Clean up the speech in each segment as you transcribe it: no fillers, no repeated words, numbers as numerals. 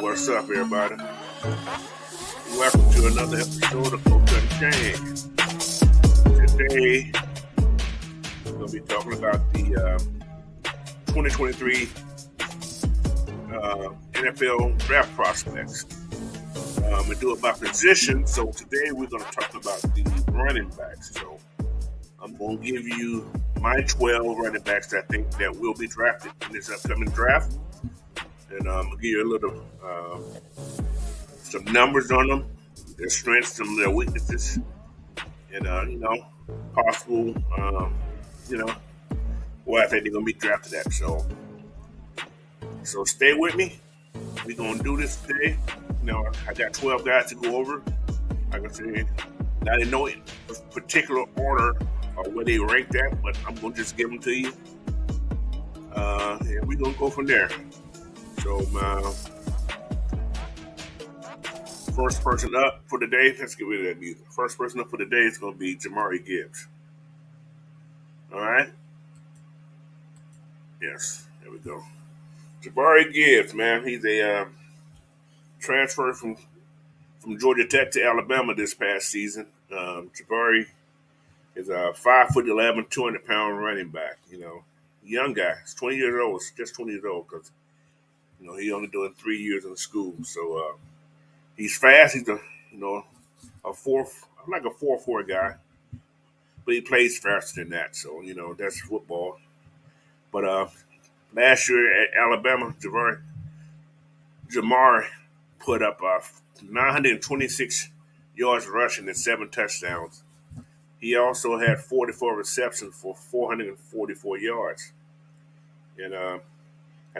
What's up, everybody? Welcome to another episode of Unchained. Today, we're going to be talking about the 2023 NFL draft prospects. We do it by position. So today, we're going to talk about the running backs. So I'm going to give you my 12 running backs that I think that will be drafted in this upcoming draft. And I'm going to give you a little, some numbers on them, their strengths, some of their weaknesses, and, possible, where I think they're going to be drafted at. So stay with me. We're going to do this today. I got 12 guys to go over. Like I said, not in no particular order or where they ranked at, but I'm going to just give them to you. And we're going to go from there. So, first person up for the day, let's get rid of that music. First person up for the day is going to be Jahmyr Gibbs. All right? Yes, there we go. Jahmyr Gibbs, man, he's a transfer from Georgia Tech to Alabama this past season. Jahmyr is a 5'11", 200-pound running back. Young guy. He's 20 years old. Just 20 years old because he only doing 3 years in school. So he's fast. He's a 4.4 guy, but he plays faster than that. So that's football. But last year at Alabama, Jahmyr put up 926 yards rushing and 7 touchdowns. He also had 44 receptions for 444 yards, and I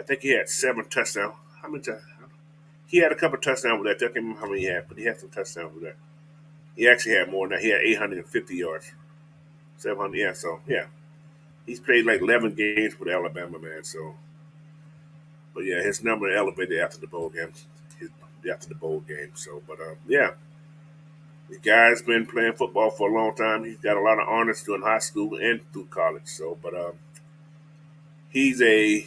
think he had 7 touchdowns. How many? He had a couple touchdowns with that. I can't remember how many he had, but he had some touchdowns with that. He actually had more than that. He had 850 yards. 700, yeah. So, yeah. He's played like 11 games with Alabama, man. So, but yeah, his number elevated after the bowl game. So, but yeah. The guy's been playing football for a long time. He's got a lot of honors during high school and through college. So, but he's a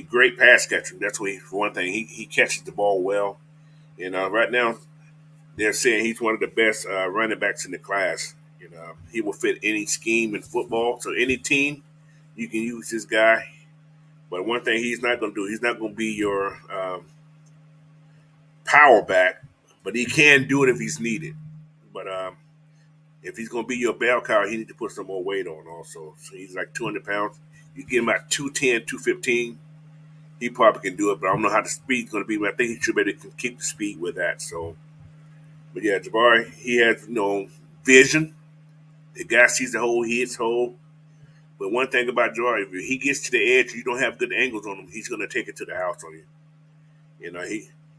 great pass catcher. That's what for one thing. He catches the ball well. And right now, they're saying he's one of the best running backs in the class. He will fit any scheme in football. So any team, you can use this guy. But one thing he's not going to do, he's not going to be your power back, but he can do it if he's needed. But if he's going to be your bell cow, he needs to put some more weight on also. So he's like 200 pounds. You give him about 210, 215. He probably can do it, but I don't know how the speed's going to be. But I think he should be able to keep the speed with that. So, but yeah, Jahmyr, he has vision. The guy sees the hole, he hits hole. But one thing about Jahmyr, if he gets to the edge, you don't have good angles on him. He's going to take it to the house on you.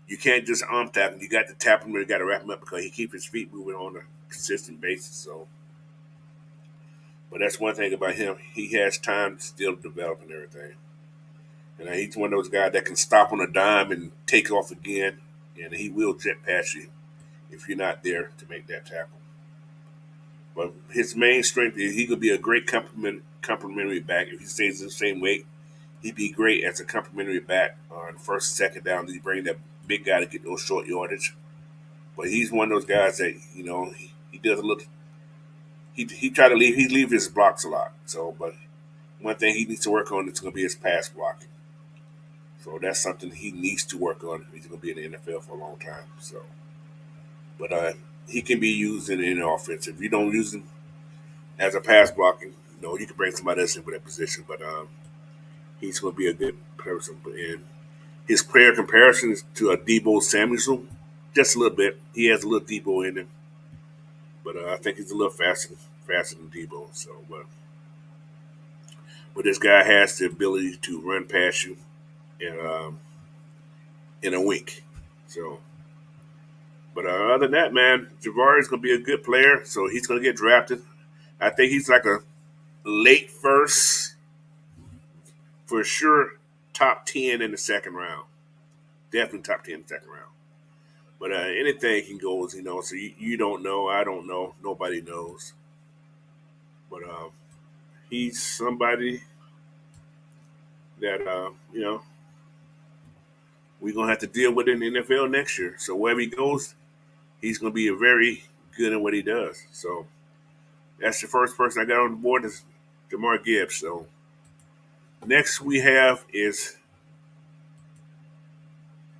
You can't just arm tap him. You got to tap him, and you got to wrap him up because he keeps his feet moving on a consistent basis. So, but that's one thing about him. He has time to still develop and everything. And he's one of those guys that can stop on a dime and take off again, and he will jet past you if you're not there to make that tackle. But his main strength is he could be a great complementary back. If he stays the same weight, he'd be great as a complementary back on first and second down. He bring that big guy to get those short yardage. But he's one of those guys that, he does a little – he try to leave his blocks a lot. So, but one thing he needs to work on is going to be his pass blocking. So that's something he needs to work on. He's going to be in the NFL for a long time. So, but he can be used in the offense. If you don't use him as a pass blocking, you can bring somebody else in for that position. But he's going to be a good person. And his player comparison is to a Deebo Samuel, just a little bit. He has a little Deebo in him, but I think he's a little faster than Deebo. So, but this guy has the ability to run past you in a wink. So, but other than that, man, Jahmyr is going to be a good player, so he's going to get drafted. I think he's like a late first, for sure, top 10 in the second round. Definitely top 10 in the second round. But anything can go, so you don't know. I don't know. Nobody knows. But he's somebody that we're gonna have to deal with in the NFL next year. So wherever he goes, he's gonna be a very good at what he does. So that's the first person I got on the board is Jahmyr Gibbs. So next we have is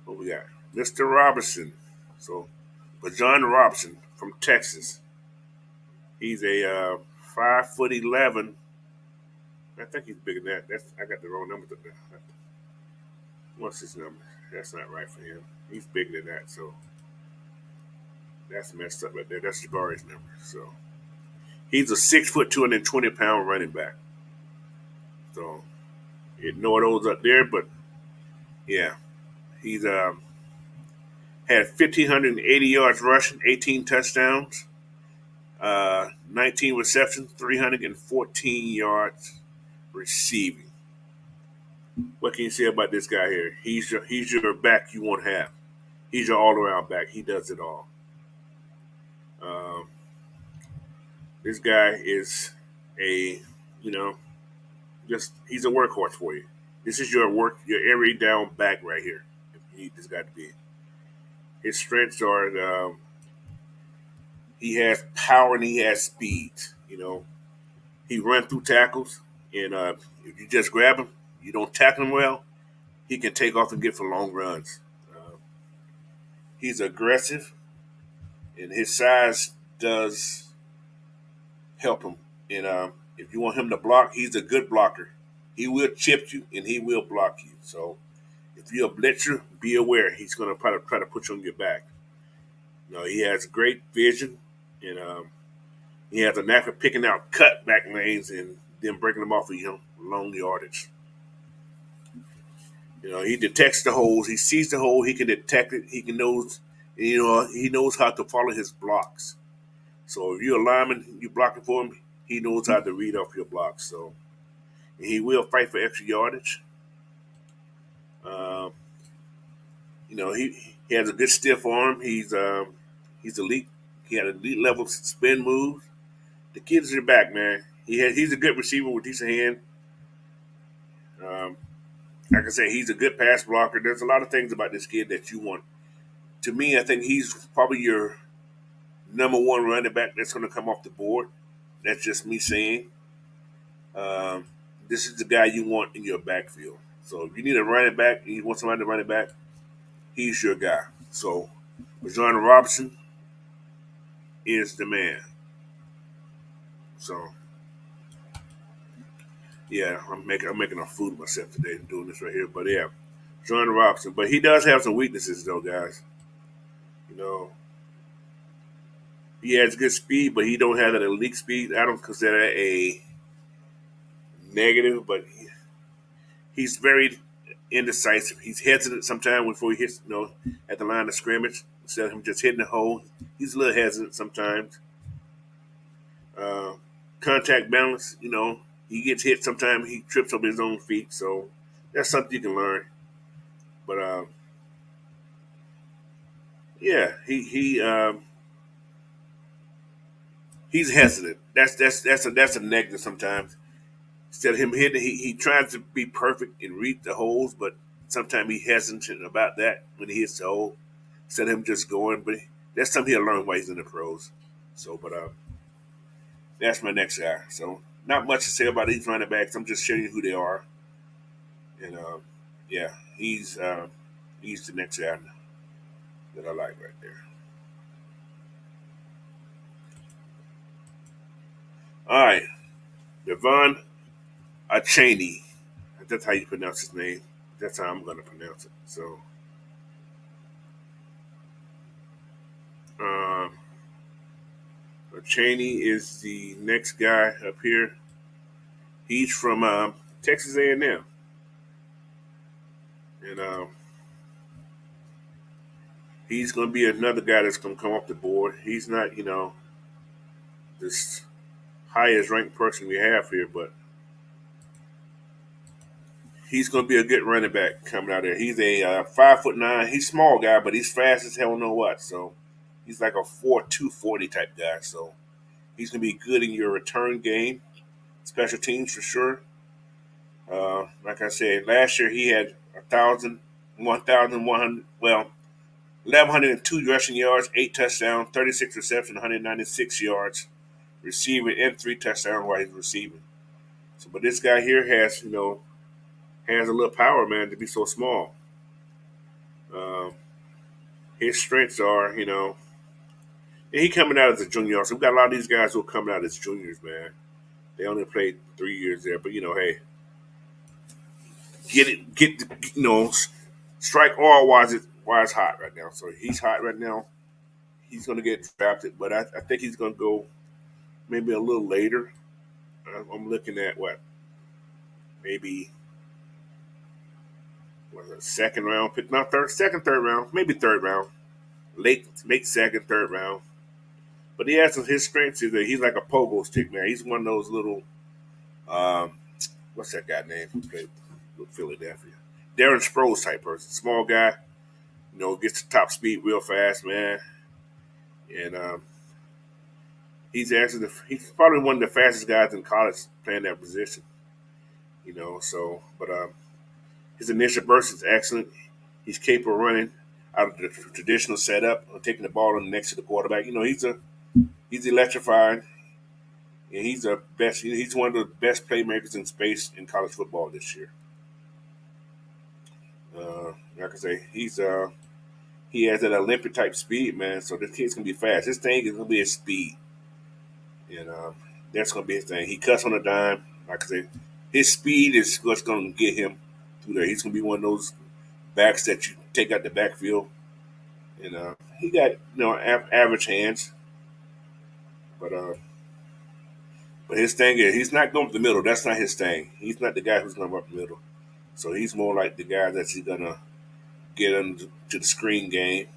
what we got, Mr. Robinson. So Bijan Robinson from Texas. He's a 5'11". I think he's bigger than that. I got the wrong number. What's his number? That's not right for him. He's bigger than that, so that's messed up right there. That's Jabari's number. So he's a 6'2", 220-pound running back. So ignore those up there, but yeah, he's had 1,580 yards rushing, 18 touchdowns, 19 receptions, 314 yards receiving. What can you say about this guy here? He's your back you won't have. He's your all around back. He does it all. Um, this guy is a just he's a workhorse for you. This is your every down back right here. If you need this guy to be. His strengths are he has power and he has speed. He runs through tackles, and if you just grab him, you don't tackle him well, he can take off and get for long runs. He's aggressive, and his size does help him. And if you want him to block, he's a good blocker. He will chip you, and he will block you. So if you're a blitzer, be aware he's going to probably try to put you on your back. He has great vision, and he has a knack for picking out cutback lanes and then breaking them off of long yardage. He detects the holes. He sees the hole. He can detect it. He knows. He knows how to follow his blocks. So if you're a lineman, you blocking for him. He knows how to read off your blocks. So he will fight for extra yardage. Um, he has a good stiff arm. He's elite. He had elite level spin moves. The kid's your back, man. He's a good receiver with decent hand. Um, like I said, he's a good pass blocker. There's a lot of things about this kid that you want. To me, I think he's probably your number one running back that's going to come off the board. That's just me saying. Um, this is the guy you want in your backfield. So if you need a running back and you want somebody to run it back, he's your guy. So Bijan Robinson is the man. So yeah, I'm making a food of myself today doing this right here. But yeah, Bijan Robinson. But he does have some weaknesses though, guys. You know, he has good speed, but he don't have that elite speed. I don't consider that a negative, but he's very indecisive. He's hesitant sometimes before he hits, at the line of scrimmage. Instead of him just hitting the hole, he's a little hesitant sometimes. Uh, Contact balance, he gets hit sometimes. He trips over his own feet, so that's something you can learn. But yeah, he's hesitant. That's a negative sometimes. Instead of him hitting, he tries to be perfect and read the holes, but sometimes he hesitant about that when he hits the hole. Instead of him just going, but that's something he'll learn while he's in the pros. So, but that's my next guy. So, not much to say about these running backs. I'm just showing you who they are, and yeah, he's the next guy that I like right there. All right, Yvonne Cheney. That's how you pronounce his name. That's how I'm going to pronounce it. So, um, Cheney is the next guy up here. He's from Texas A&M, and he's going to be another guy that's going to come off the board. He's not, this highest ranked person we have here, but he's going to be a good running back coming out there. He's a 5'9". He's a small guy, but he's fast as hell. Know what? So he's like a 4.240 type guy. So He's going to be good in your return game, special teams for sure. Like I said, last year he had 1,100, 1,102 rushing yards, 8 touchdowns, 36 receptions, 196 yards receiving, and 3 touchdowns while he's receiving. So, but this guy here has, has a little power, man, to be so small. Um, his strengths are, and he coming out as a junior. So we got a lot of these guys who are coming out as juniors, man. They only played 3 years there, but hey, strike all while it's hot right now. So he's hot right now. He's going to get drafted, but I think he's going to go maybe a little later. I'm looking at maybe second round pick, not third round, maybe third round, late second, third round. But he has his strengths is that he's like a pogo stick, man. He's one of those little, um, what's that guy name who played with Philadelphia? Darren Sproles type person, small guy, gets to top speed real fast, man. And he's probably one of the fastest guys in college playing that position. So but his initial burst is excellent. He's capable of running out of the traditional setup, taking the ball next to the quarterback. He's electrifying, and he's the best. He's one of the best playmakers in space in college football this year. Like I say, he has that Olympic type speed, man. So this kid's gonna be fast. His thing is gonna be his speed, and that's gonna be his thing. He cuts on a dime. Like I say, his speed is what's gonna get him through there. He's gonna be one of those backs that you take out the backfield, and he got average hands, but his thing is he's not going up the middle. That's not his thing. He's not the guy who's going up the middle. So he's more like the guy that's gonna get into the screen game,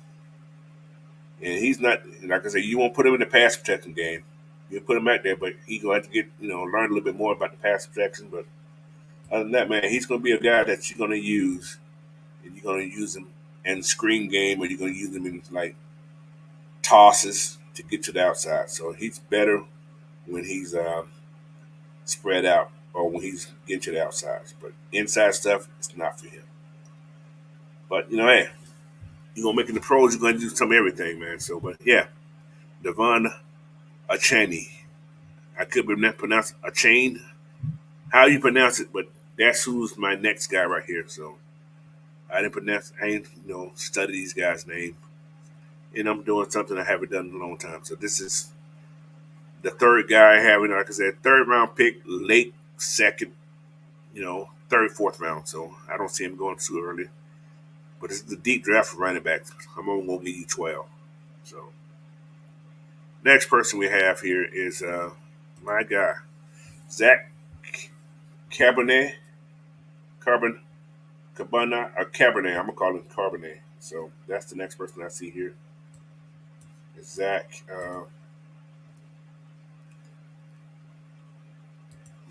and he's not, like I said, you won't put him in the pass protection game. You put him out there, but he's gonna have to get learn a little bit more about the pass protection. But other than that, man, he's gonna be a guy that you're gonna use, and you're gonna use him in screen game, or you're gonna use him in like tosses to get to the outside. So he's better when he's spread out or when he's getting to the outsides. But inside stuff, it's not for him. But hey, you're gonna make it the pros. You're gonna do some everything, man. So, but yeah, Devon Achane. I could pronounce Achane. How you pronounce it? But that's who's my next guy right here. So I ain't study these guys' name, and I'm doing something I haven't done in a long time. So this is the third guy I have. Like I said, third round pick, late second, third, fourth round. So I don't see him going too early. But it's the deep draft for running backs. I'm only going to give you 12. So, next person we have here is my guy, Zack Charbonnet. Charbonnet. I'm going to call him Charbonnet. So, that's the next person I see here. It's Zack.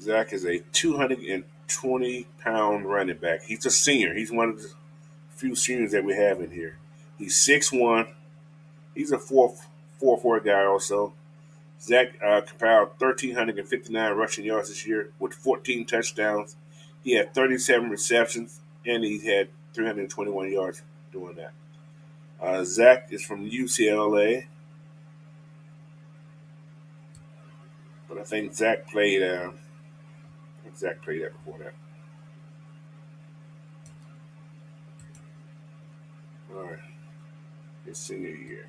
Zack is a 220-pound running back. He's a senior. He's one of the few seniors that we have in here. He's 6'1". He's a 4'4" guy also. Zack compiled 1,359 rushing yards this year with 14 touchdowns. He had 37 receptions, and he had 321 yards doing that. Zack is from UCLA, but I think Zack played. Zack played that before that. All right, his senior year.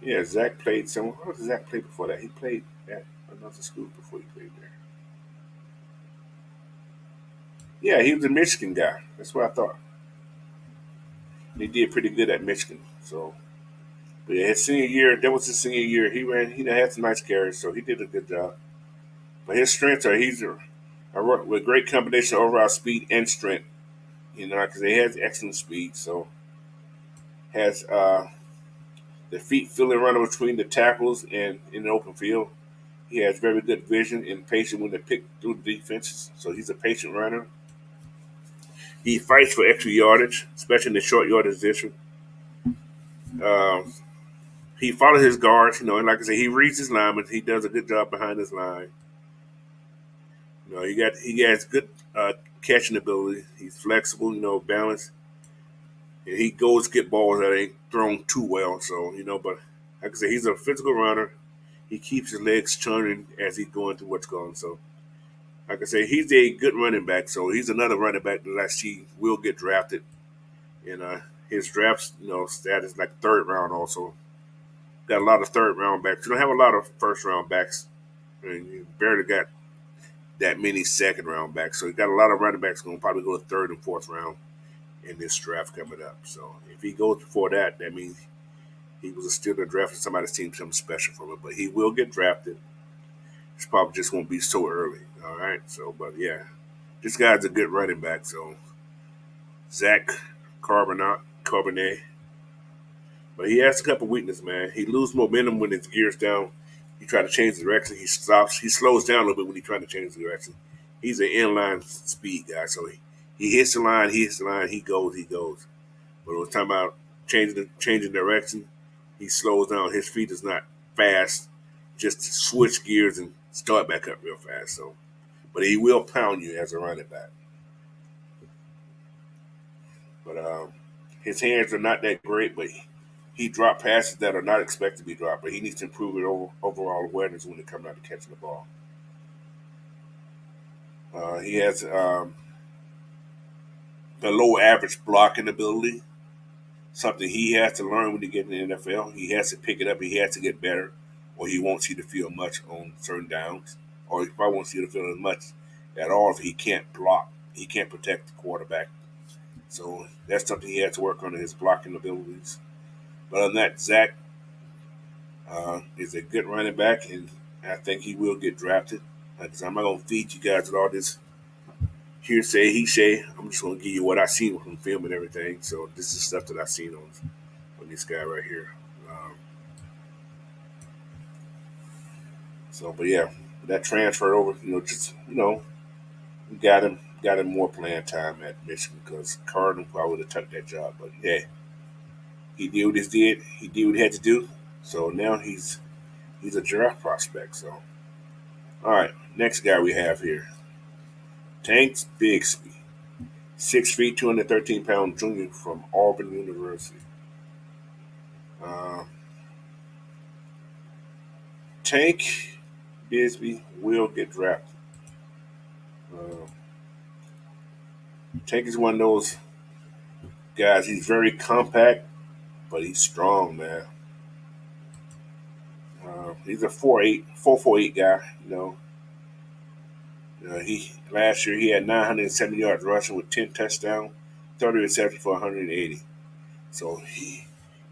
Yeah, Zack played somewhere. What did Zack play before that? He played at another school before he played there. Yeah, he was a Michigan guy. That's what I thought. He did pretty good at Michigan. So, but yeah, his senior year, that was his senior year. He had some nice carries, so he did a good job. But his strengths are with great combination of overall speed and strength. Because he has excellent speed, so has the feet filling running between the tackles and in the open field. He has very good vision and patience when they pick through the defenses. So he's a patient runner. He fights for extra yardage, especially in the short yardage position. Um, He follows his guards, and like I said, he reads his linemen. He does a good job behind his line. He has good catching ability. He's flexible, balanced. And he goes get balls that ain't thrown too well. So but like I said, he's a physical runner. He keeps his legs churning as he's going through what's going. So like I said, he's a good running back. So he's another running back that I see will get drafted. And his draft, status like third round also. Got a lot of third round backs. You don't have a lot of first round backs. And you barely got that many second round backs. So you got a lot of running backs going to probably go third and fourth round in this draft coming up. So if he goes before that, that means he was still in the draft and somebody's team something special for him. But he will get drafted. It's probably just won't be so early. All right. So, but yeah, this guy's a good running back. So Zack Charbonnet. But he has a couple weaknesses, man. He loses momentum when his gear's down. He try to change the direction. He stops. He slows down a little bit when he tries to change the direction. He's an inline speed guy, so he hits the line. He hits the line. He goes. But when it's time about changing direction, he slows down. His feet is not fast. Just to switch gears and start back up real fast. So, but he will pound you as a running back. But his hands are not that great, but he dropped passes that are not expected to be dropped, but he needs to improve his overall awareness when it comes out to catching the ball. He has the low average blocking ability, something he has to learn when he gets in the NFL. He has to pick it up. He has to get better, or he won't see the field much on certain downs, or he probably won't see the field as much at all if he can't block. He can't protect the quarterback. So that's something he has to work on in his blocking abilities. But other than that, Zach is a good running back, and I think he will get drafted. Because I'm not going to feed you guys with all this hearsay, he say. I'm just going to give you what I seen from film and everything. So this is stuff that I seen on this guy right here. But yeah, that transfer over, got him more playing time at Michigan because Carr probably would have took that job. But yeah, he did what he did. He did what he had to do. So now he's a draft prospect. So all right, next guy we have here, Tank Bigsby, 6 feet, 213-pound junior from Auburn University. Tank Bigsby will get drafted. Uh, Tank is one of those guys. He's very compact, but he's strong, man. He's a 4'8" guy. He last year he had 970 yards rushing with 10 touchdowns, 30 receptions for 180. So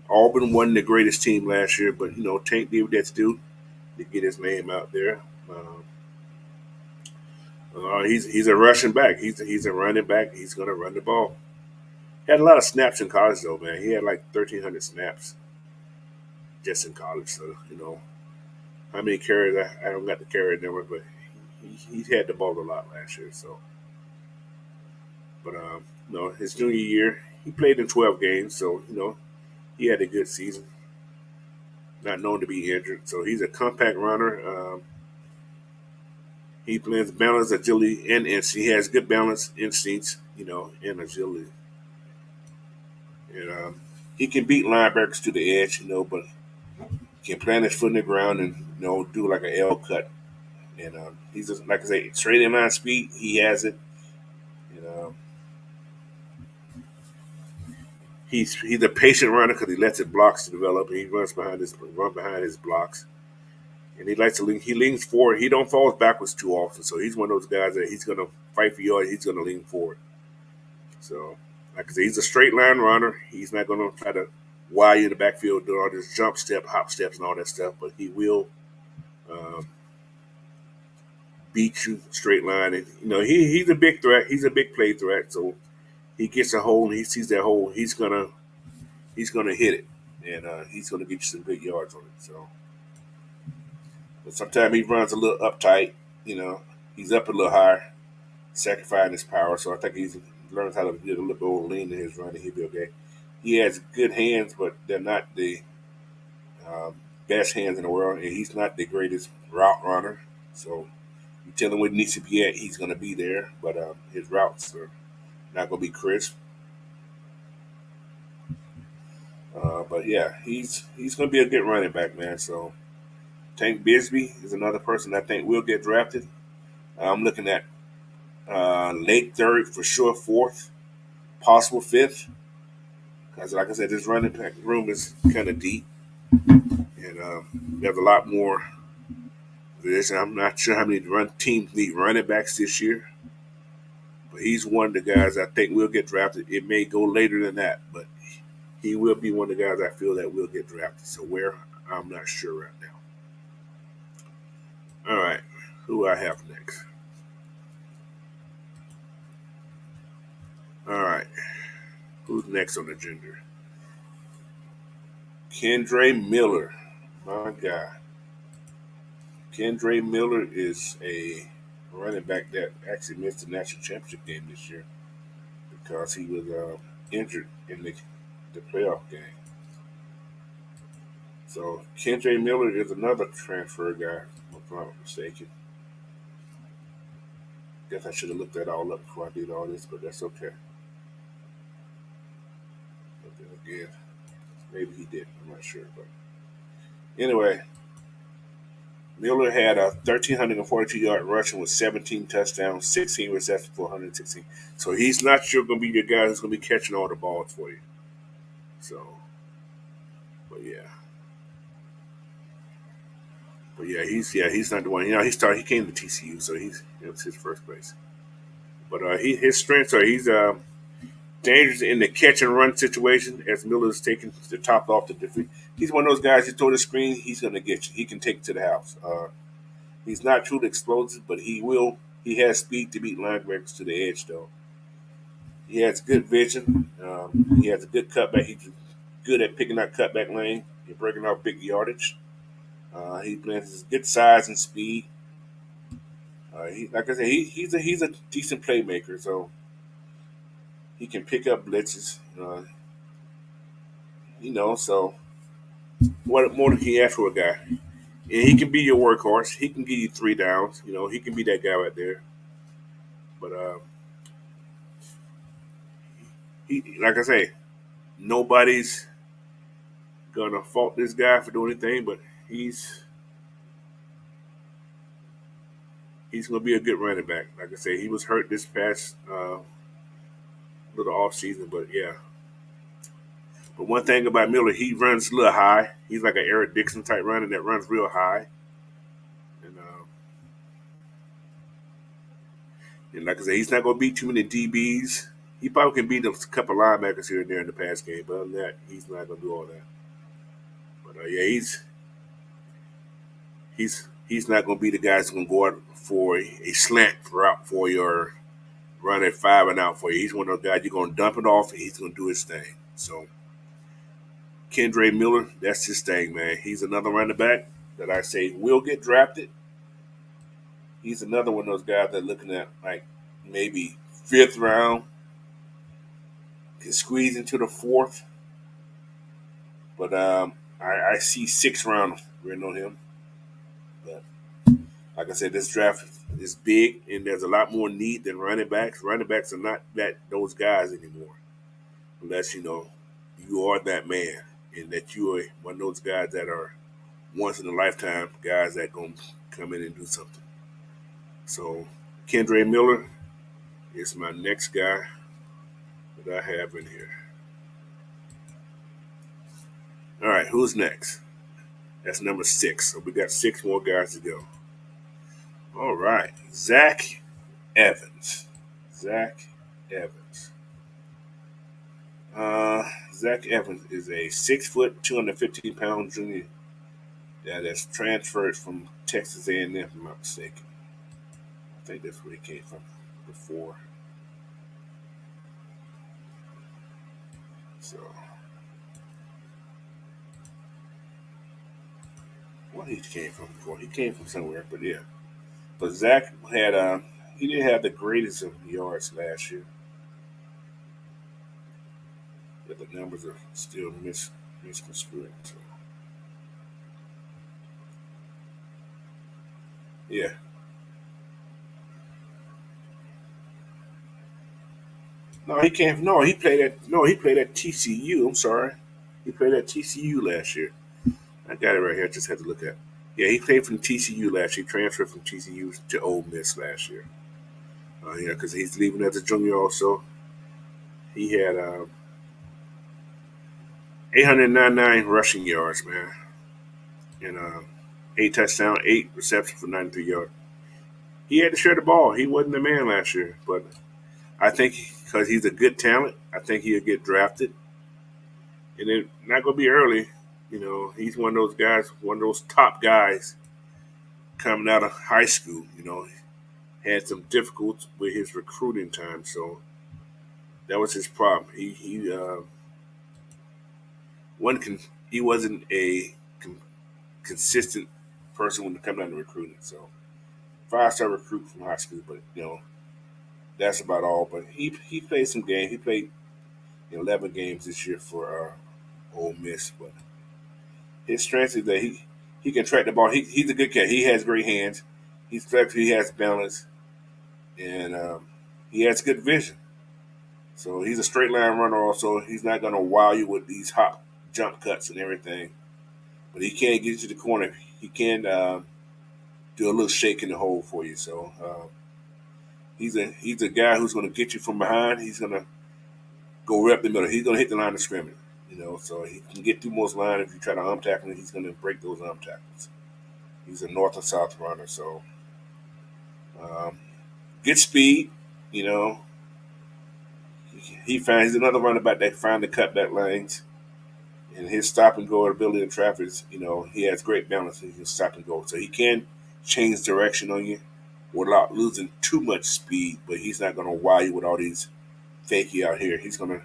Auburn wasn't the greatest team last year, but Tank did what that's do to get his name out there. He's a rushing back. He's a running back. He's going to run the ball. He had a lot of snaps in college though, man. He had like 1,300 snaps just in college. So how many carries? I don't got the carry number, but he had the ball a lot last year. So, but his junior year he played in 12 games, so he had a good season. Not known to be injured, so he's a compact runner. He blends balance, agility, and instinct. He has good balance, instincts, and agility. And he can beat linebackers to the edge, but he can plant his foot in the ground and do like an L cut. And he's just, like I say, straight in line speed. He has it. And he's a patient runner because he lets his blocks develop. And he runs behind his blocks. And he likes to lean. He leans forward. He don't fall backwards too often. So he's one of those guys that he's going to fight for yards. He's going to lean forward. So, like I said, he's a straight line runner. He's not going to try to wire you in the backfield, do all this jump step, hop steps, and all that stuff. But he will beat you straight line. And he's a big threat. He's a big play threat. So he gets a hole and he sees that hole. He's gonna hit it, and he's gonna get you some good yards on it. So. But sometimes he runs a little uptight, he's up a little higher, sacrificing his power. So I think he's learns how to get a little bit more lean in his running. He'll be okay. He has good hands, but they're not the um, best hands in the world, and he's not the greatest route runner. So you tell him where he needs to be at, he's going to be there. But his routes are not going to be crisp. But yeah, he's going to be a good running back, man. So Tank Bigsby is another person I think will get drafted. I'm looking at late third for sure, fourth, possible fifth. Because like I said, this running back room is kind of deep, and there's a lot more. This I'm not sure how many teams need running backs this year, but he's one of the guys I think will get drafted. It may go later than that, but he will be one of the guys I feel that will get drafted. So where, I'm not sure right now. All right, who I have next? All right, who's next on the agenda? Kendre Miller, my guy. Kendre Miller is a running back that actually missed the national championship game this year because he was injured in the playoff game. So Kendre Miller is another transfer guy, if I'm not mistaken. Guess I should have looked that all up before I did all this, but that's okay. But then again, maybe he did. I'm not sure. But anyway, Miller had a 1,342-yard rushing with 17 touchdowns, 16 receptions for 116. So he's not sure going to be your guy who's going to be catching all the balls for you. So, but yeah. He's not the one. He came to TCU, so it was his first place. But his strengths are he's dangerous in the catch and run situation as Miller's taking the top off the defeat. He's one of those guys you throw the screen, he's going to get you. He can take it to the house. He's not truly explosive, but he will. He has speed to beat linebackers to the edge, though. He has good vision. He has a good cutback. He's good at picking out cutback lane and breaking out big yardage. He blends good size and speed. Like I said, he's a decent playmaker, so he can pick up blitzes. So what more can you ask for a guy? And he can be your workhorse. He can give you 3 downs. He can be that guy right there. But like I say, nobody's gonna fault this guy for doing anything, but he's gonna be a good running back. Like I say, he was hurt this past little off season, but yeah. But one thing about Miller, he runs a little high. He's like an Eric Dixon type runner that runs real high. And, like I said, he's not going to beat too many DBs. He probably can beat a couple linebackers here and there in the pass game, but other than that, he's not going to do all that. But yeah, he's not going to be the guy that's going to go out for a slant route for you or run a 5 and out for you. He's one of those guys you're going to dump it off and he's going to do his thing. So Kendre Miller, that's his thing, man. He's another running back that I say will get drafted. He's another one of those guys that looking at like maybe 5th round, can squeeze into the 4th. But I see 6th round written on him. But like I said, this draft is big, and there's a lot more need than running backs. Running backs are not those guys anymore, unless you are that man, and that you are one of those guys that are once in a lifetime guys that gonna come in and do something. So Kendre Miller is my next guy that I have in here. All right, who's next? That's number 6. So we got 6 more guys to go. All right, Zack Evans. Zack Evans. Zack Evans is a 6', 215-pound junior that has transferred from Texas A&M, if I'm not mistaken. I think that's where he came from before. So, what he came from before? He came from somewhere, but yeah. But Zach had he didn't have the greatest of yards last year. But the numbers are still misconstrued. So. Yeah. No, he can't. No, he played at. No, he played at TCU. I'm sorry, he played at TCU last year. I got it right here. I just had to look at. Yeah, he played from TCU last year. He transferred from TCU to Ole Miss last year. Yeah, because he's leaving as a junior. Also, he had 899 rushing yards, man, and 8 touchdowns, 8 receptions for 93 yards. He had to share the ball. He wasn't the man last year, but I think because he's a good talent, I think he'll get drafted, and it's not going to be early. He's one of those guys, one of those top guys coming out of high school. Had some difficulties with his recruiting time, so that was his problem. One can he wasn't a consistent person when it comes down to recruiting. So 5-star recruit from high school, but that's about all. But he played some games. He played 11 games this year for Ole Miss, but his strength is that he can track the ball. He's a good cat. He has great hands. He's flexible. He has balance, and he has good vision. So he's a straight line runner. Also, he's not going to wow you with these hop jump cuts and everything. But he can get you to the corner. He can do a little shake in the hole for you. So he's a guy who's going to get you from behind. He's going to go right up the middle. He's going to hit the line of scrimmage. So he can get through most line. If you try to tackle him, he's going to break those tackles. He's a north and south runner. So um, good speed. You know, he's another running back that find the cutback lanes. And his stop and go ability in traffic is, he has great balance. He can stop and go. So he can change direction on you without losing too much speed, but he's not going to wow you with all these fakey out here. He's going to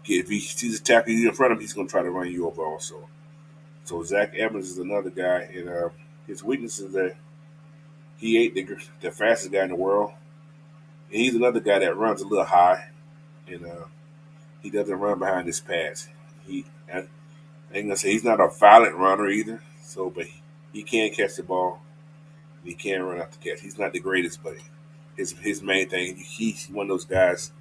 if he sees a tackle in front of him, he's going to try to run you over also. So Zack Evans is another guy, and his weakness is that he ain't the fastest guy in the world. And he's another guy that runs a little high, and he doesn't run behind his pads. I ain't gonna say he's not a violent runner either. So, but he can catch the ball. He can run out the catch. He's not the greatest, but his main thing, he's one of those guys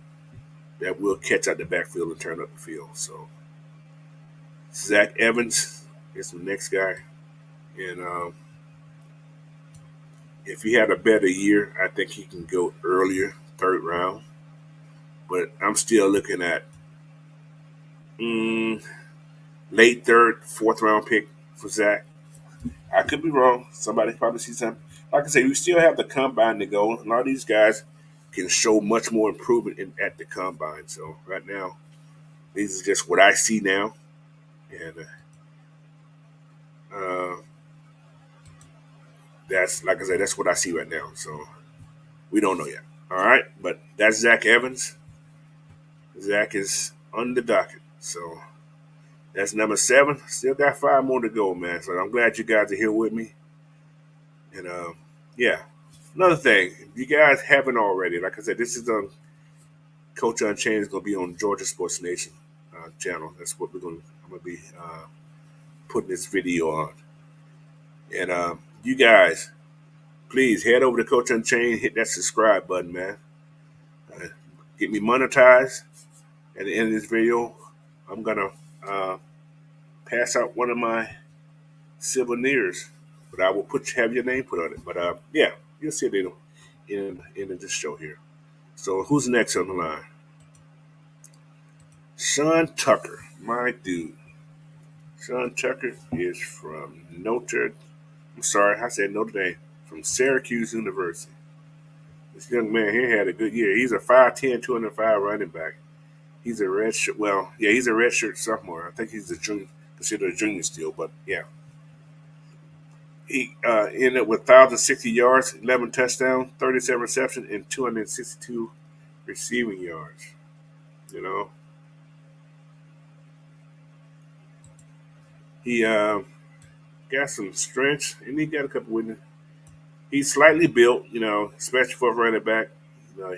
that will catch out the backfield and turn up the field. So Zack Evans is the next guy, and if he had a better year, I think he can go earlier, third round. But I'm still looking at mm, late third, fourth round pick for Zach. I could be wrong. Somebody probably sees something. Like I say, we still have the combine to go. A lot of these guys can show much more improvement at the combine. So right now, these are just what I see now, and uh, that's like I said, that's what I see right now. So we don't know yet. All right, but that's Zach Evans. Zach is on the docket. So that's number 7. Still got 5 more to go, man. So I'm glad you guys are here with me. And yeah, another thing, if you guys haven't already, like I said, this is Coach Unchained is going to be on Georgia Sports Nation channel. That's what I'm going to be putting this video on. And you guys, please head over to Coach Unchained, hit that subscribe button, man. Get me monetized. At the end of this video, I'm gonna pass out one of my souvenirs, but I will have your name put on it. But yeah, you'll see it in this show here. So who's next on the line? Sean Tucker, my dude. Sean Tucker is from I'm sorry, I said Notre Dame, from Syracuse University. This young man here had a good year. He's a 5'10", 205 running back. He's a red shirt. Well, yeah, he's a red shirt sophomore. I think he's a junior, considered a junior still, but yeah. He ended up with 1,060 yards, 11 touchdowns, 37 receptions, and 262 receiving yards. You know, he got some strength, and he got a couple with him. He's slightly built, especially for a running back. You know,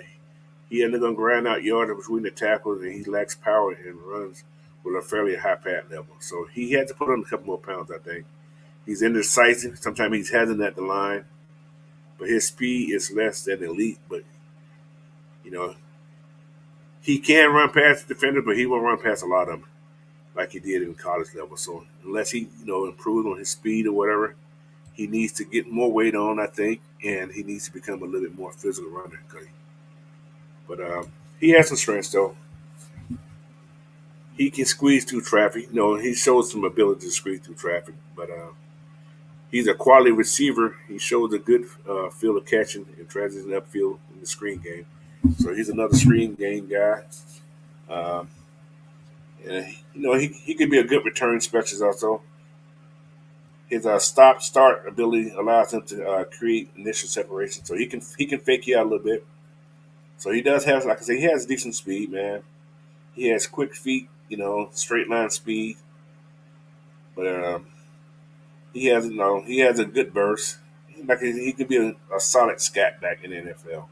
he ended up grind out yards between the tackles, and he lacks power and runs with a fairly high pad level. So he had to put on a couple more pounds, I think. He's indecisive. Sometimes he's hesitant at the line. but his speed is less than elite. But you know, he can run past the defender, but he won't run past a lot of them like he did in college level. So unless he, improves on his speed or whatever, he needs to get more weight on, I think, and he needs to become a little bit more physical runner. But he has some strengths though. He can squeeze through traffic. He shows some ability to squeeze through traffic, but he's a quality receiver. He shows a good feel of catching and transition upfield in the screen game. So he's another screen game guy. Um, and he could be a good return specialist also. His stop start ability allows him to create initial separation. So he can fake you out a little bit. So he does have, like I say, he has decent speed, man. He has quick feet, straight line speed. But he has a good burst. Like he could be a solid scat back in the NFL.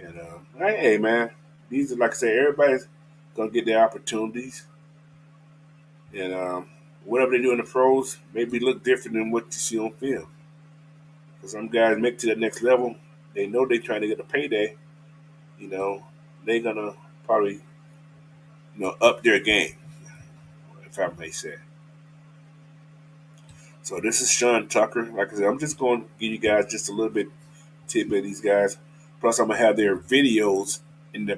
And hey, man, these are, like I say, everybody's gonna get their opportunities, and whatever they do in the pros maybe look different than what you see on film. Because some guys make it to the next level, they know they're trying to get a payday. You know, they're gonna probably up their game, if I may say. So this is Sean Tucker. Like I said, I'm just going to give you guys just a little bit tidbit of these guys. Plus, I'm gonna have their videos in the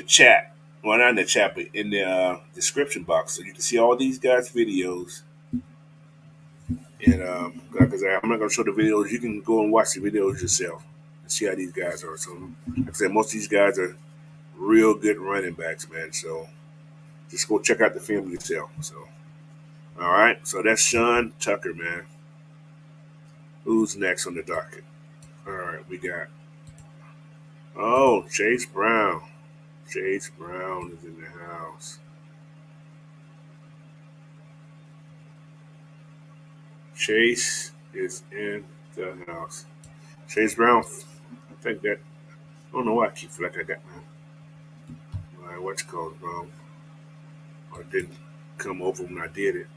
chat. Well, not in the chat, but in the description box, so you can see all these guys' videos. And like I said, I'm not gonna show the videos. You can go and watch the videos yourself and see how these guys are. So, like I said, most of these guys are real good running backs, man. So just go check out the film yourself. So, all right. So that's Sean Tucker, man. Who's next on the docket? All right, we got Chase Brown. Chase Brown is in the house. Chase is in the house. Chase Brown, I think that, I don't know why I keep feel like I got my what's called wrong. Or it didn't come over when I did it.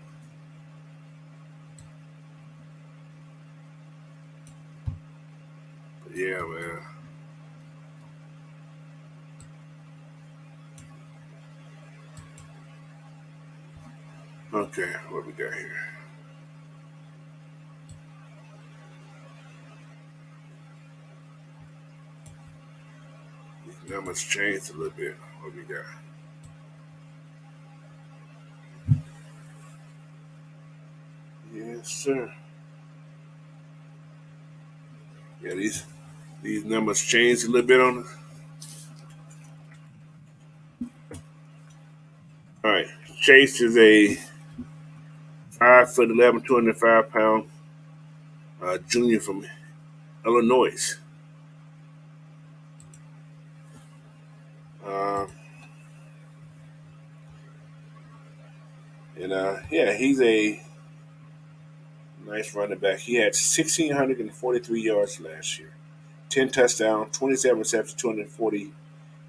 But yeah, man. Okay, what we got here? These numbers changed a little bit. What we got? Yes, sir. Yeah, these numbers changed a little bit on us. All right. Chase is a 5'11", 205-pound junior from Illinois. Uh, and yeah, he's a nice running back. He had 1,643 yards last year, 10 touchdowns, 27 receptions, 240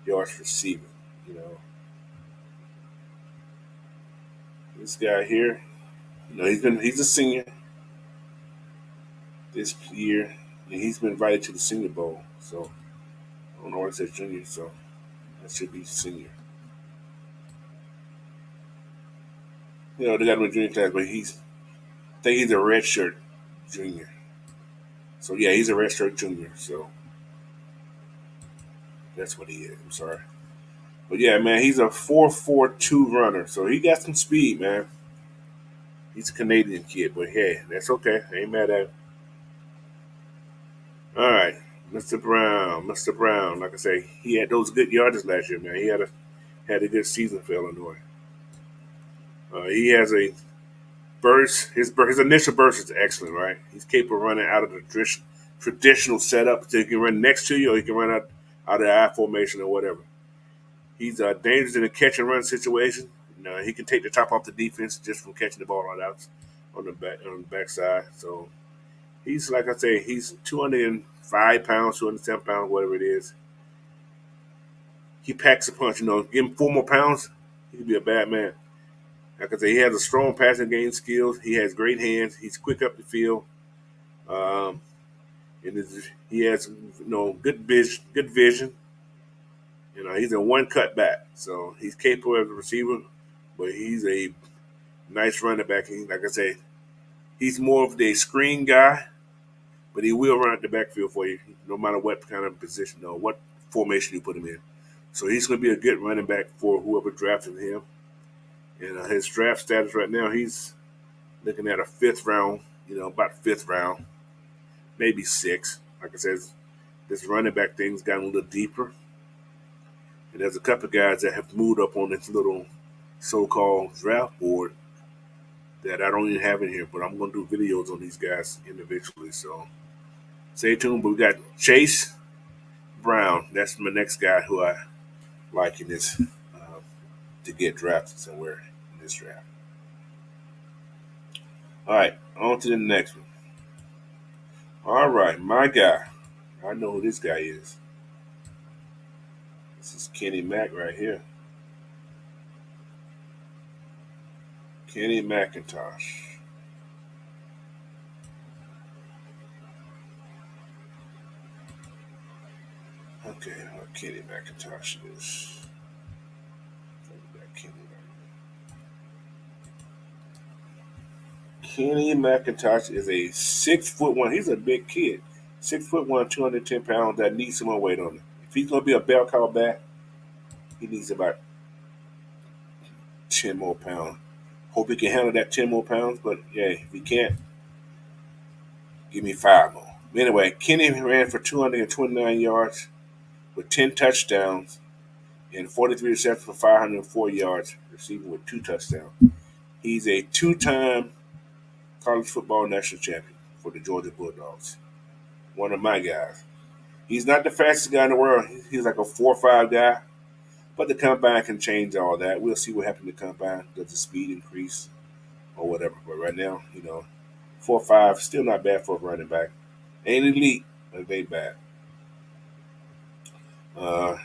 yards receiving. You know, this guy here, he's a senior this year, and he's been invited to the Senior Bowl. So I don't know why it says junior, so that should be senior. They got him in junior class, but I think he's a redshirt junior. So yeah, he's a redshirt junior. So that's what he is. I'm sorry. But yeah, man, he's a 4.42 runner, so he got some speed, man. He's a Canadian kid, but hey, that's okay. I ain't mad at him. All right, Mr. Brown, Mr. Brown. Like I say, he had those good yards last year, man. He had a good season for Illinois. He has a burst. His initial burst is excellent, right? He's capable of running out of the traditional setup, so he can run next to you, or he can run out of the I formation or whatever. He's dangerous in a catch and run situation. He can take the top off the defense just from catching the ball right out on the backside. So he's, like I say, he's 205 pounds, 207 pounds, whatever it is. He packs a punch. Give him 4 more pounds, he could be a bad man. Like I say, he has a strong passing game skills. He has great hands. He's quick up the field. Um, he has good vision. Good vision. He's a one cut back, so he's capable as a receiver, but he's a nice running back. Like I say, he's more of the screen guy, but he will run out the backfield for you, no matter what kind of position or what formation you put him in. So he's going to be a good running back for whoever drafted him. And his draft status right now, he's looking at a fifth round, about fifth round, maybe six. Like I said, this running back thing's gotten a little deeper. And there's a couple of guys that have moved up on this little so-called draft board that I don't even have in here, but I'm going to do videos on these guys individually. So stay tuned. But we got Chase Brown. That's my next guy who I like in this to get drafted somewhere in this draft. All right, on to the next one. All right, my guy. I know who this guy is. This is Kenny Mack right here. Kenny McIntosh. Okay, what Kenny McIntosh is. Kenny McIntosh is a 6'1". He's a big kid. 6'1", 210 pounds that needs some more weight on him. If he's gonna be a bell cow back, he needs about 10 more pounds. Hope he can handle that 10 more pounds, but yeah, if he can't, give me 5 more. Anyway, Kenny ran for 229 yards with 10 touchdowns and 43 receptions for 504 yards, receiving with 2 touchdowns. He's a 2-time college football national champion for the Georgia Bulldogs. One of my guys. He's not the fastest guy in the world. He's like a 4.5 guy, but the combine can change all that. We'll see what happens in the combine. Does the speed increase or whatever? But right now, 4.5 still not bad for a running back. Ain't elite, but it ain't bad. Uh,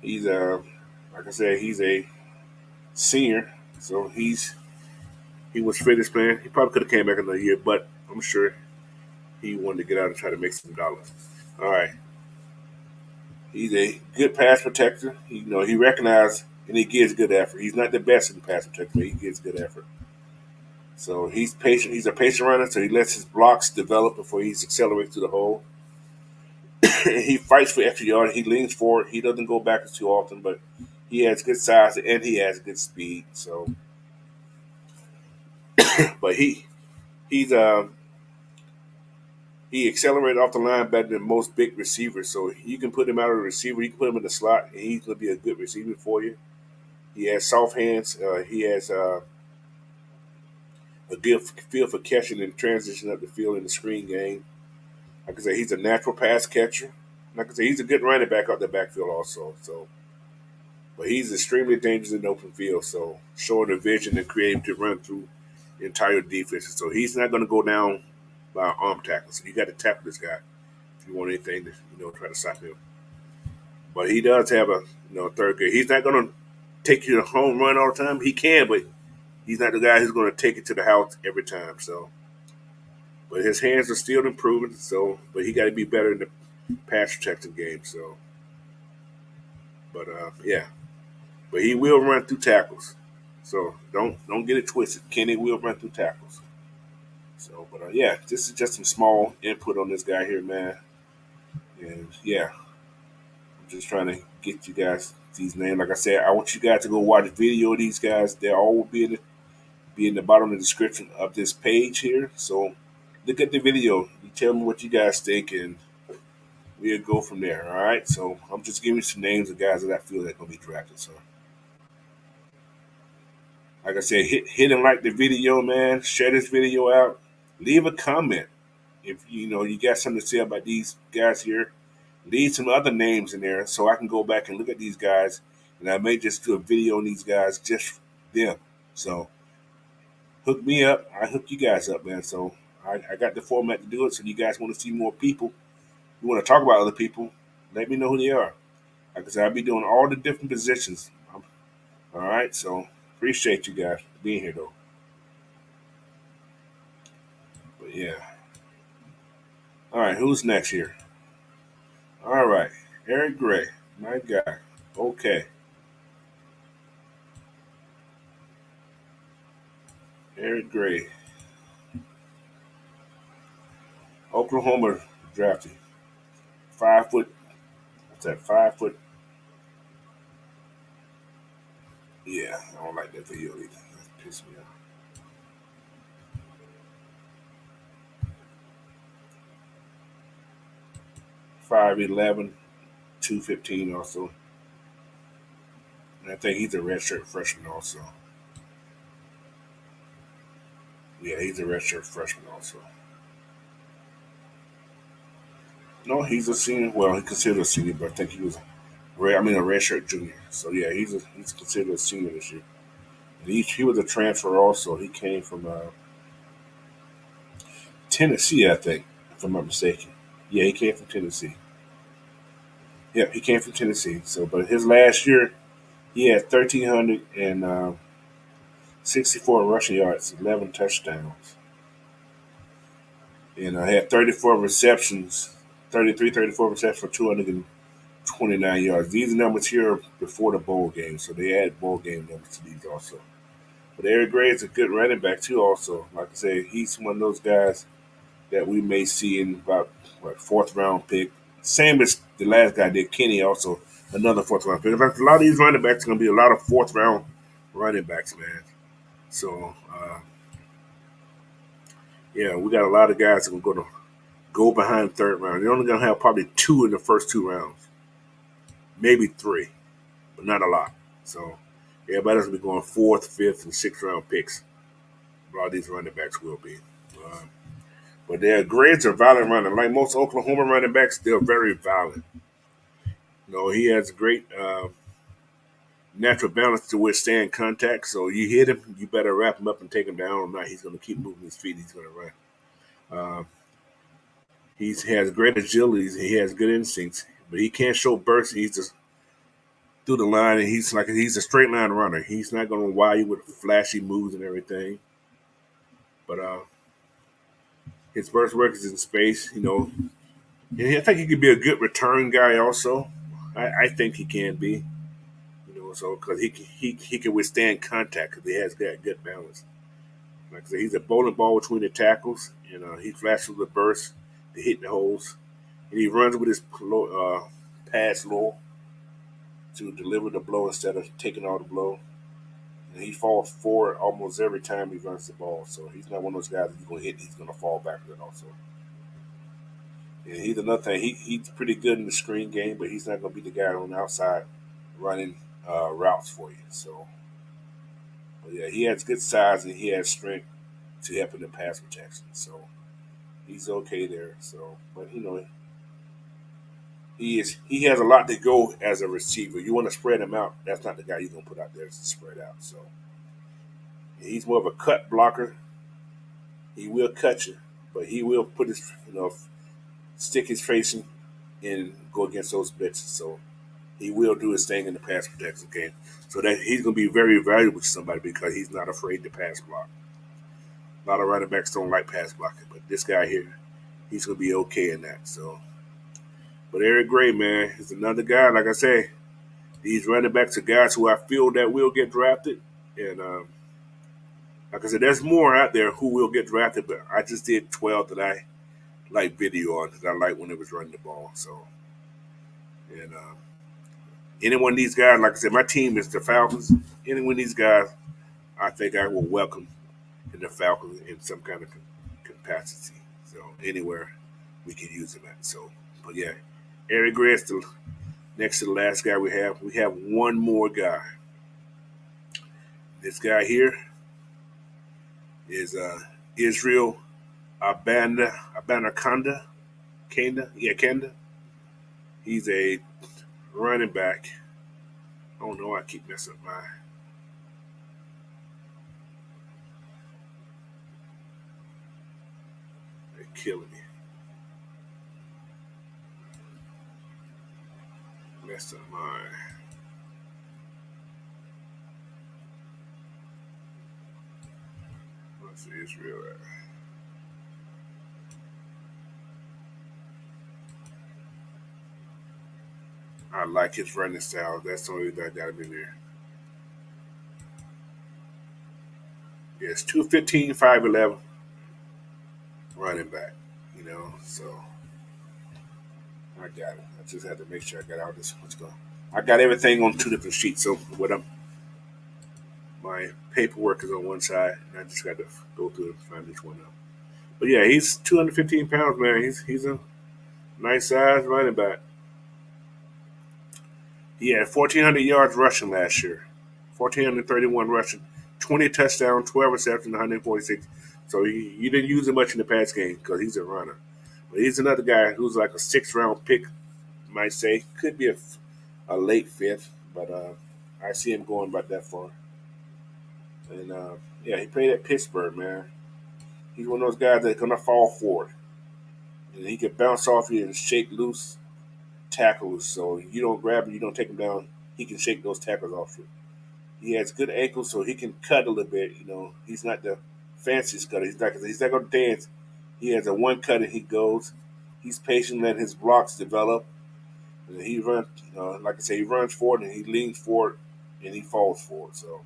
he's like I said, he's a senior, so he was finished playing. He probably could have came back another year, but I'm sure he wanted to get out and try to make some dollars. All right. He's a good pass protector. He recognizes and he gives good effort. He's not the best in pass protection, but he gives good effort. So he's patient. He's a patient runner, so he lets his blocks develop before he's accelerates to the hole. He fights for extra yard. He leans forward. He doesn't go backwards too often, but he has good size and he has good speed. So, but he accelerated off the line better than most big receivers. So you can put him out of the receiver. You can put him in the slot, and he's going to be a good receiver for you. He has soft hands. He has a good feel for catching and transition up the field in the screen game. Like I said, he's a natural pass catcher. Like I said, he's a good running back out the backfield also. So, but he's extremely dangerous in the open field. So, showing the vision and creative to run through the entire defense. So he's not going to go down by an arm tackle. So you got to tackle this guy if you want anything to try to stop him. But he does have a third grade. He's not going to take you to home run all the time. He can, but he's not the guy who's going to take it to the house every time. So, but his hands are still improving. So, but he got to be better in the pass protecting game. So, but yeah, but he will run through tackles. So don't get it twisted. Kenny will run through tackles. So, but yeah, this is just some small input on this guy here, man. And yeah, I'm just trying to get you guys these names. Like I said, I want you guys to go watch a video of these guys. They'll all be in the bottom of the description of this page here. So look at the video. You tell me what you guys think, and we'll go from there. All right. So I'm just giving you some names of guys that I feel that are gonna be drafted. So, like I said, hit and like the video, man. Share this video out. Leave a comment if you got something to say about these guys here. Leave some other names in there so I can go back and look at these guys, and I may just do a video on these guys just them. So hook me up. I hook you guys up, man. So I got the format to do it. So you guys want to see more people, you want to talk about other people, let me know who they are. Like I said, I'll be doing all the different positions. All right. So appreciate you guys being here, though. But yeah. All right, who's next here? All right, Eric Gray, my guy. Okay, Eric Gray, Oklahoma drafted 5 foot. What's that? 5 foot. Yeah, I don't like that video either. That pissed me off. 5'11", 215 also. And I think he's a redshirt freshman also. Yeah, he's a redshirt freshman also. No, he's a senior. Well, he considered a senior, but I think he was a redshirt junior. So yeah, he's considered a senior this year. And he was a transfer also. He came from Tennessee, I think, if I'm not mistaken. Yeah, he came from Tennessee. Yeah, he came from Tennessee. So, but his last year, he had 1,364 rushing yards, 11 touchdowns, and I had 34 receptions for 229 yards. These numbers here are before the bowl game, so they add bowl game numbers to these also. But Eric Gray is a good running back too. Also, like I said, he's one of those guys that we may see in about fourth round pick. Same as the last guy did, Kenny, also another fourth round pick. In fact, a lot of these running backs are going to be a lot of fourth round running backs, man. So yeah, we got a lot of guys that are going to go behind third round. You're only going to have probably two in the first 2 rounds, maybe three, but not a lot. So everybody's going to be going fourth, fifth, and sixth round picks. A lot of these running backs will be. Uh, but their grades are violent running. Like most Oklahoma running backs, they're very violent. He has great natural balance to withstand contact. So you hit him, you better wrap him up and take him down, or not. He's going to keep moving his feet. He's going to run. Uh, he has great agility. He has good instincts, but he can't show burst. He's just through the line, and he's a straight line runner. He's not going to wow you with flashy moves and everything. But his burst work is in space. And I think he could be a good return guy. Also, I think he can be. So because he can withstand contact because he has got good balance. Like I said, he's a bowling ball between the tackles, and he flashes with a burst to hit the holes, and he runs with his pass low to deliver the blow instead of taking all the blow. And he falls forward almost every time he runs the ball. So he's not one of those guys that you're going to hit. He's going to fall backward also. And he's another thing. He's pretty good in the screen game, but he's not going to be the guy on the outside running routes for you. So, but yeah, he has good size and he has strength to help in the pass protection. So he's okay there. So, but he has a lot to go as a receiver. You want to spread him out. That's not the guy you're going to put out there to spread out. So he's more of a cut blocker. He will cut you, but he will put his stick his face in and go against those blitzes. So he will do his thing in the pass protection game. So that he's going to be very valuable to somebody because he's not afraid to pass block. A lot of running backs don't like pass blocking, but this guy here, he's going to be okay in that. So, but Eric Gray, man, is another guy. Like I say, these running backs are guys who I feel that will get drafted, and like I said, there's more out there who will get drafted. But I just did 12 that I like video on because I like when it was running the ball. So, and any one of these guys, like I said, my team is the Falcons. Any one of these guys, I think I will welcome in the Falcons in some kind of capacity. So anywhere we can use him at. So, but yeah, Eric Gray is the next to the last guy we have. We have one more guy. This guy here is Isreal Abanikanda. Kenda. He's a running back. Oh no, I keep messing up my. They're killing me. Messed up my. Let's see, Israel. I like his running style. That's the only thing that got him in there. Yes, 215, 5'11", running back. So I got it. I just had to make sure I got all this. What's going? I got everything on two different sheets. So my paperwork is on one side, and I just got to go through and find each one out. But yeah, he's 215 pounds, man. He's a nice size running back. He had 1,400 yards rushing last year, 1,431 rushing, 20 touchdowns, 12 receptions, 146. So you didn't use him much in the pass game because he's a runner. But he's another guy who's like a sixth-round pick, you might say. Could be a late fifth, but I see him going about that far. And yeah, he played at Pittsburgh, man. He's one of those guys that's gonna fall forward, and he can bounce off you and shake loose tackles. So you don't grab him, you don't take him down. He can shake those tackles off you. He has good ankles, so he can cut a little bit. He's not the fanciest cutter. He's not gonna dance. He has a one cut and he goes. He's patient, letting his blocks develop. And he runs, like I say, he runs forward and he leans forward and he falls forward. So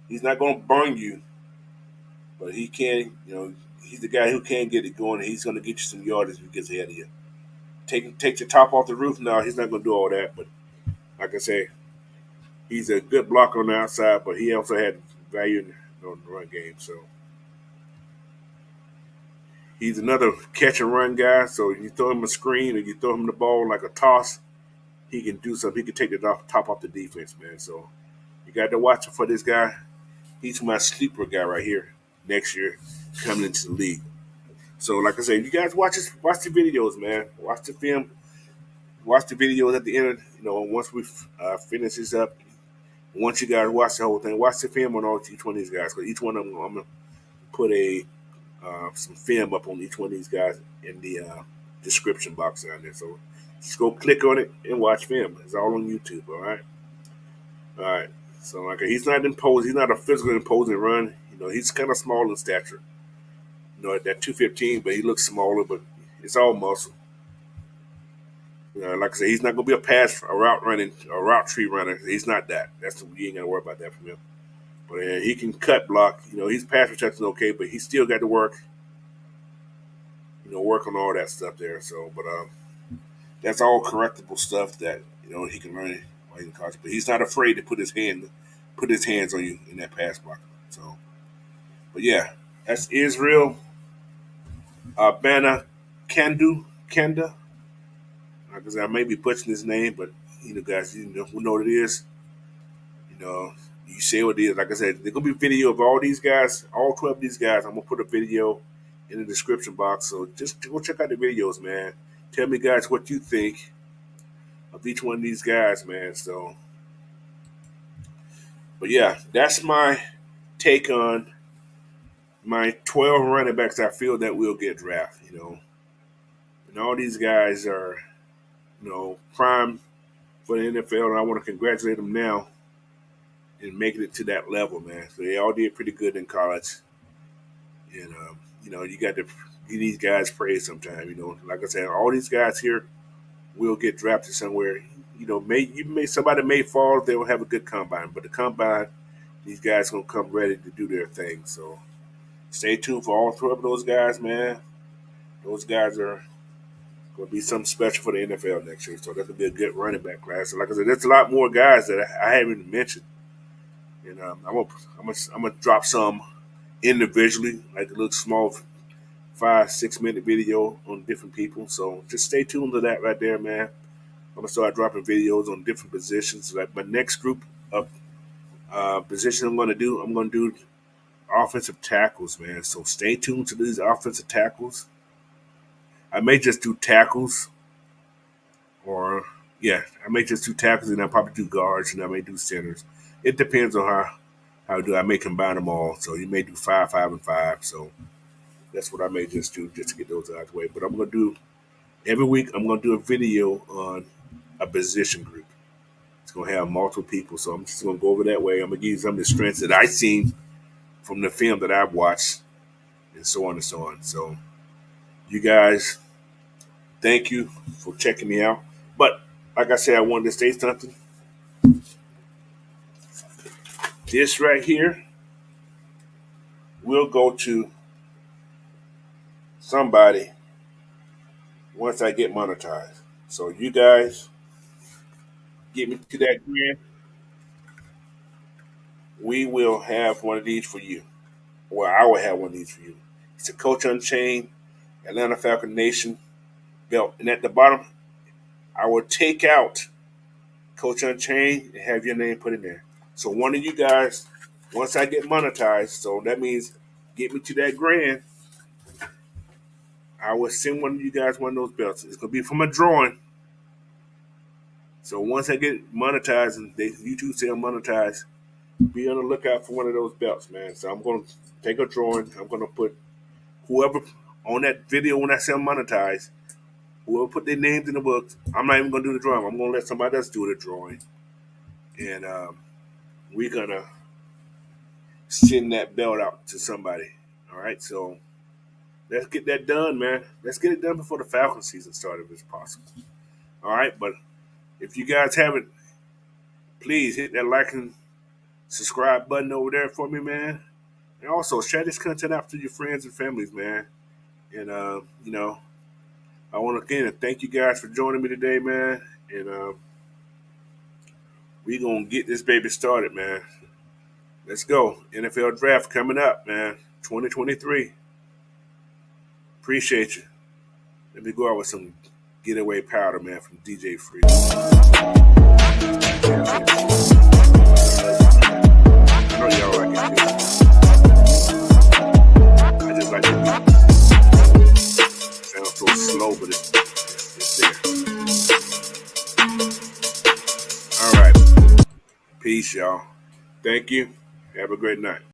he's not going to burn you, but he can. He's the guy who can get it going. And he's going to get you some yardage if he gets ahead of you. Take your top off the roof. No, he's not going to do all that. But like I say, he's a good blocker on the outside, but he also had value in the run game. So he's another catch and run guy. So you throw him a screen or you throw him the ball like a toss, he can do something. He can take the top off the defense, man. So you got to watch for this guy. He's my sleeper guy right here next year coming into the league. So like I said, you guys watch the videos, man. Watch the film. Watch the videos at the end. Once we finish this up, once you guys watch the whole thing, watch the film on each one of these guys. Because each one of them, I'm gonna put some film up on each one of these guys in the description box down there. So just go click on it and watch film. It's all on YouTube. All right. All right. So like he's not imposed. He's not a physical imposing run. He's kind of small in stature. At that 215, but he looks smaller. But it's all muscle. Like I said, he's not gonna be a route tree runner. He's not that. You ain't gotta worry about that from him. But he can cut block. He's pass protecting okay, but he still got to work. Work on all that stuff there. So, but that's all correctable stuff that he can learn while he's in college. But he's not afraid to put his hands on you in that pass block. So, but yeah, that's Isreal Abanikanda. Because I may be butchering his name, but guys, who know what it is. You say what it is. Like I said, there's gonna be video of all these guys, all 12 of these guys. I'm gonna put a video in the description box. So just go check out the videos, man. Tell me, guys, what you think of each one of these guys, man. So, but yeah, that's my take on my 12 running backs I feel that will get drafted. And all these guys are, prime for the NFL, and I want to congratulate them now in making it to that level, man. So they all did pretty good in college, and you got to give these guys praise sometime. Like I said, all these guys here will get drafted somewhere. Somebody may fall if they don't have a good combine, but the combine, these guys gonna come ready to do their thing. So stay tuned for all 12 of those guys, man. Those guys are going to be something special for the NFL next year. So that could be a good running back class. And like I said, there's a lot more guys that I haven't even mentioned. And I'm gonna drop some individually, like a little small 5-6 minute video on different people. So just stay tuned to that right there, man. I'm gonna start dropping videos on different positions. Like my next group of position I'm gonna do offensive tackles, man. So stay tuned to these offensive tackles. I may just do tackles, or I may just do tackles, and I'll probably do guards, and I may do centers. It depends on how I do. I may combine them all. So you may do 5, 5, and 5. So that's what I may just do just to get those out of the way. But I'm gonna do every week. I'm gonna do a video on a position group. It's gonna have multiple people, so I'm just gonna go over that way. I'm gonna give you some of the strengths that I seen from the film that I've watched, and so on and so on. So you guys, thank you for checking me out. But like I said, I wanted to say something. This right here will go to somebody once I get monetized. So you guys get me to that grand. We will have one of these for you. Well, I will have one of these for you. It's a Coach Unchained Atlanta Falcon Nation belt. And at the bottom, I will take out Coach Unchained and have your name put in there. So one of you guys, once I get monetized, so that means get me to that grand, I will send one of you guys one of those belts. It's gonna be from a drawing. So once I get monetized and you two say I'm monetized, be on the lookout for one of those belts, man. So I'm gonna take a drawing. I'm gonna put whoever on that video when I say I'm monetized, whoever put their names in the books. I'm not even gonna do the drawing. I'm gonna let somebody else do the drawing, and we're gonna send that belt out to somebody. All right, so let's get that done, man. Let's get it done before the Falcon season starts, if it's possible. All right, but if you guys haven't, please hit that like and subscribe button over there for me, man. And also share this content out to your friends and families, man. And I want to again thank you guys for joining me today, man. And we gonna get this baby started, man. Let's go. NFL draft coming up, man. 2023. Appreciate you. Let me go out with some getaway powder, man, from DJ Free. I know y'all like it too. I just like it. Sounds so slow, but it's there. All right. Peace, y'all. Thank you. Have a great night.